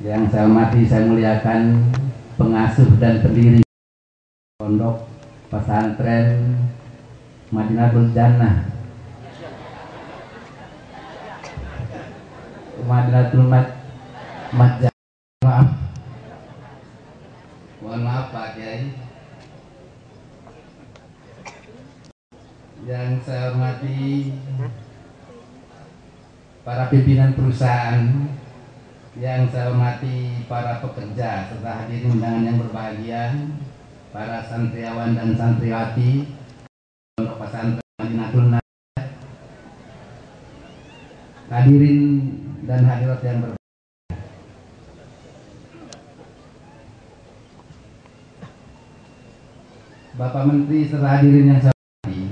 Yang saya hormati, saya muliakan pengasuh dan pendiri Pondok Pesantren Madinatul Jannah, Madinatul Madjannah. Maaf, mohon maaf Pak Kiai. Yang saya hormati para pimpinan perusahaan, yang saya hormati para pekerja serta hadirin undangan yang berbahagia, para santriawan dan santriwati Pondok Pesantren Madinatul Jannah, hadirin dan hadirat yang berbahagia. Bapak Menteri serta hadirin yang saya hormati,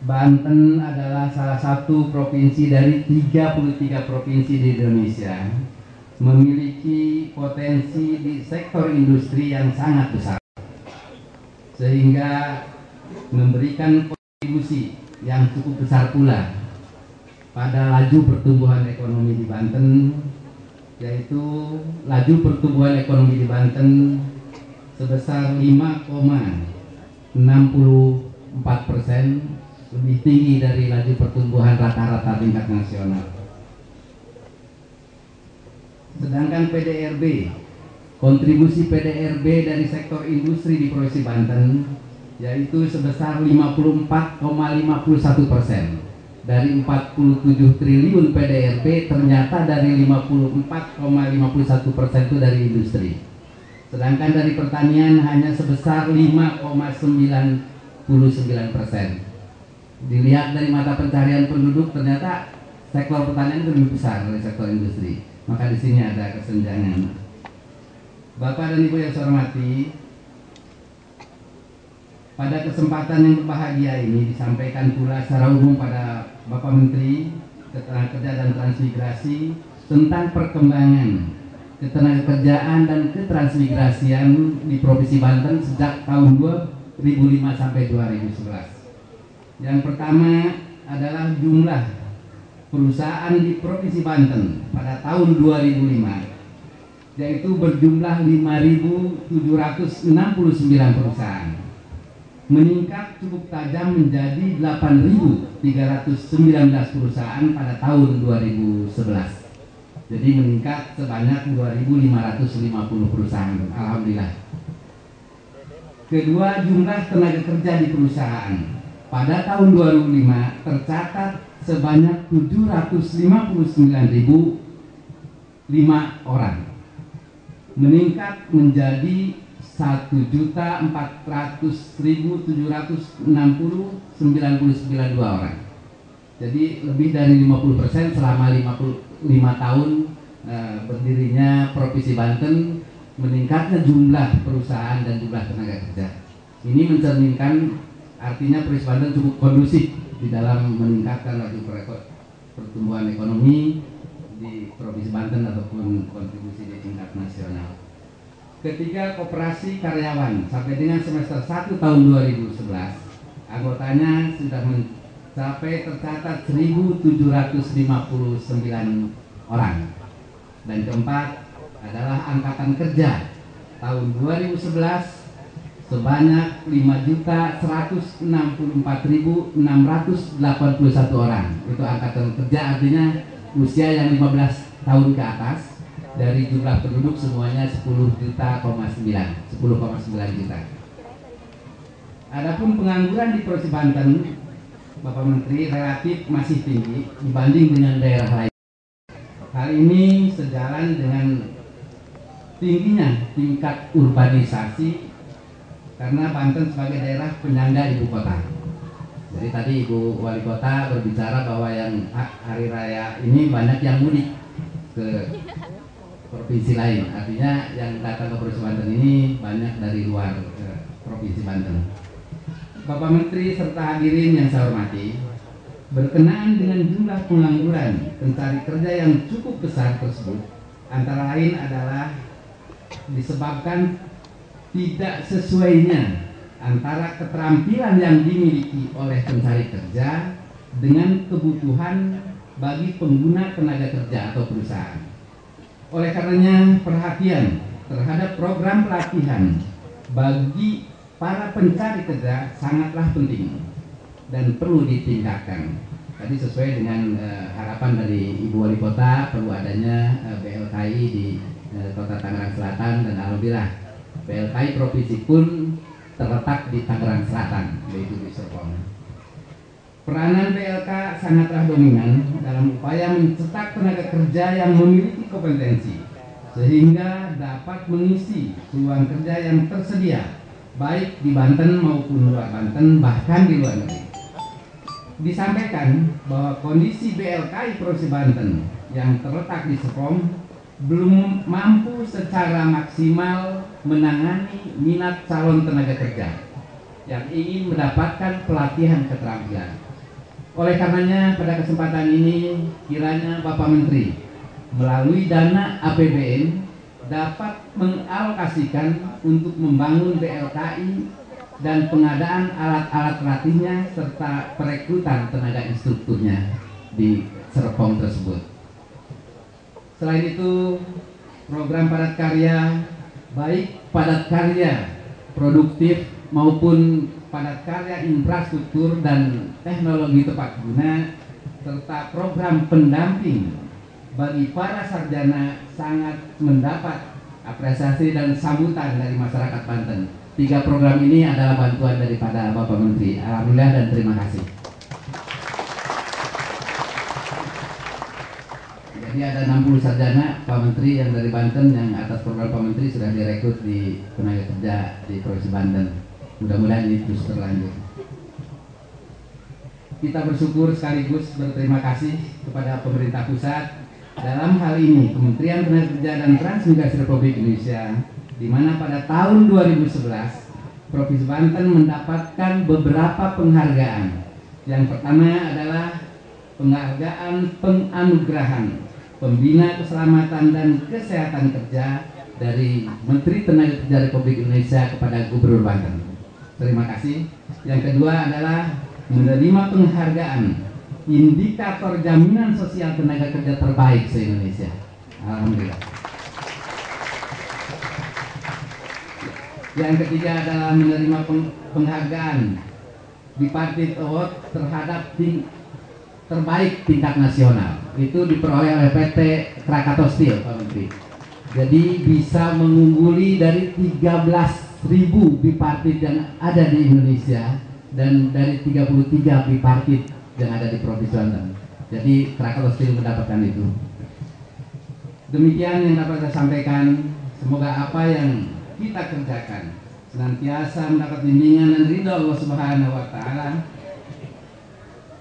Banten adalah salah satu provinsi dari 33 provinsi di Indonesia memiliki potensi di sektor industri yang sangat besar, sehingga memberikan kontribusi yang cukup besar pula pada laju pertumbuhan ekonomi di Banten, yaitu laju pertumbuhan ekonomi di Banten sebesar 5,64%, lebih tinggi dari laju pertumbuhan rata-rata tingkat nasional. Sedangkan PDRB, kontribusi PDRB dari sektor industri di Provinsi Banten yaitu sebesar 54,51%. Dari 47 triliun PDRB, ternyata dari 54,51% itu dari industri. Sedangkan dari pertanian hanya sebesar 5,99%. Dilihat dari mata pencarian penduduk, ternyata sektor pertanian itu lebih besar dari sektor industri. Maka di sini ada kesenjangan. Bapak dan Ibu yang saya hormati, pada kesempatan yang berbahagia ini disampaikan pula secara umum pada Bapak Menteri Ketenagakerjaan dan Transmigrasi tentang perkembangan ketenagakerjaan dan ketransmigrasian di Provinsi Banten sejak tahun 2005 sampai 2011. Yang pertama adalah jumlah perusahaan di Provinsi Banten pada tahun 2005, yaitu berjumlah 5.769 perusahaan, meningkat cukup tajam menjadi 8.319 perusahaan pada tahun 2011. Jadi meningkat sebanyak 2.550 perusahaan. Alhamdulillah. Kedua, jumlah tenaga kerja di perusahaan pada tahun 2005 tercatat sebanyak 759.005 orang, meningkat menjadi 1.400.760,99 orang. Jadi lebih dari 50% selama 55 tahun berdirinya Provinsi Banten, meningkatnya jumlah perusahaan dan jumlah tenaga kerja. Ini mencerminkan artinya Provinsi Banten cukup kondusif di dalam meningkatkan laju pertumbuhan ekonomi di Provinsi Banten ataupun kontribusi di tingkat nasional. Ketiga, koperasi karyawan sampai dengan semester 1 tahun 2011 anggotanya sudah mencapai tercatat 1.759 orang. Dan keempat adalah angkatan kerja tahun 2011 sebanyak 5.164.681 orang. Itu angkatan kerja, artinya usia yang 15 tahun ke atas. Dari jumlah penduduk semuanya 10,9 juta. Adapun pengangguran di Provinsi Banten, Bapak Menteri, relatif masih tinggi dibanding dengan daerah lain. Hal ini sejalan dengan tingginya tingkat urbanisasi karena Banten sebagai daerah penyangga ibu kota. Jadi tadi Ibu Wali Kota berbicara bahwa yang hari raya ini banyak yang mudik ke provinsi lain. Artinya yang datang ke Provinsi Banten ini banyak dari luar Provinsi Banten. Bapak Menteri serta hadirin yang saya hormati, berkenaan dengan jumlah pengangguran pencari kerja yang cukup besar tersebut, antara lain adalah disebabkan tidak sesuainya antara keterampilan yang dimiliki oleh pencari kerja dengan kebutuhan bagi pengguna tenaga kerja atau perusahaan. Oleh karenanya perhatian terhadap program pelatihan bagi para pencari kerja sangatlah penting dan perlu ditingkatkan. Tadi sesuai dengan harapan dari Ibu Wali Kota, perlu adanya BLKI di Kota Tangerang Selatan, dan alhamdulillah BLKI provinsi pun terletak di Tangerang Selatan, yaitu di Serpong. Peranan BLK sangatlah dominan dalam upaya mencetak tenaga kerja yang memiliki kompetensi sehingga dapat mengisi peluang kerja yang tersedia baik di Banten maupun luar Banten, bahkan di luar negeri. Disampaikan bahwa kondisi BLKI Provinsi Banten yang terletak di Serpong belum mampu secara maksimal menangani minat calon tenaga kerja yang ingin mendapatkan pelatihan keterampilan. Oleh karenanya pada kesempatan ini kiranya Bapak Menteri melalui dana APBN dapat mengalokasikan untuk membangun BLKI dan pengadaan alat-alat latihnya serta perekrutan tenaga instrukturnya di Serpong tersebut. Selain itu, program padat karya, baik padat karya produktif maupun padat karya infrastruktur dan teknologi tepat guna, serta program pendamping bagi para sarjana sangat mendapat apresiasi dan sambutan dari masyarakat Banten. 3 program ini adalah bantuan daripada Bapak Menteri. Alhamdulillah dan terima kasih. Jadi ada 60 sarjana Pak Menteri yang dari Banten yang atas program Pak Menteri sudah direkrut di tenaga kerja di Provinsi Banten. Mudah-mudahan ini terus berlanjut. Kita bersyukur sekaligus berterima kasih kepada pemerintah pusat, dalam hal ini Kementerian Tenaga Kerja dan Transmigrasi Republik Indonesia, di mana pada tahun 2011 Provinsi Banten mendapatkan beberapa penghargaan. Yang pertama adalah penghargaan penganugerahan Pembina Keselamatan dan Kesehatan Kerja dari Menteri Tenaga Kerja Republik Indonesia kepada Gubernur Banten. Terima kasih. Yang kedua adalah menerima penghargaan Indikator Jaminan Sosial Tenaga Kerja Terbaik se-Indonesia. Alhamdulillah. Yang ketiga adalah menerima penghargaan Bipartit Award terhadap terbaik tingkat nasional. Itu diperoleh oleh PT Krakatau Steel, Pak Menteri. Jadi bisa mengungguli dari 13.000 bipartit yang ada di Indonesia dan dari 33 bipartit yang ada di Provinsi Banten. Jadi Krakatau Steel mendapatkan itu. Demikian yang dapat saya sampaikan. Semoga apa yang kita kerjakan senantiasa mendapat bimbingan dan ridho Allah Subhanahu wa Ta'ala.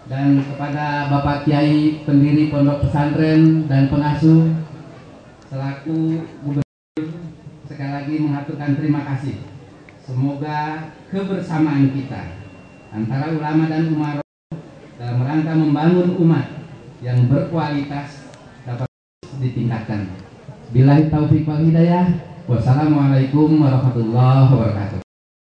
Dan kepada Bapak Kiai pendiri Pondok Pesantren dan pengasuh selaku Gubernur, sekali lagi mengaturkan terima kasih. Semoga kebersamaan kita antara ulama dan umaroh dalam rangka membangun umat yang berkualitas dapat ditingkatkan. Billahi taufiq wal hidayah. Wassalamualaikum warahmatullahi wabarakatuh.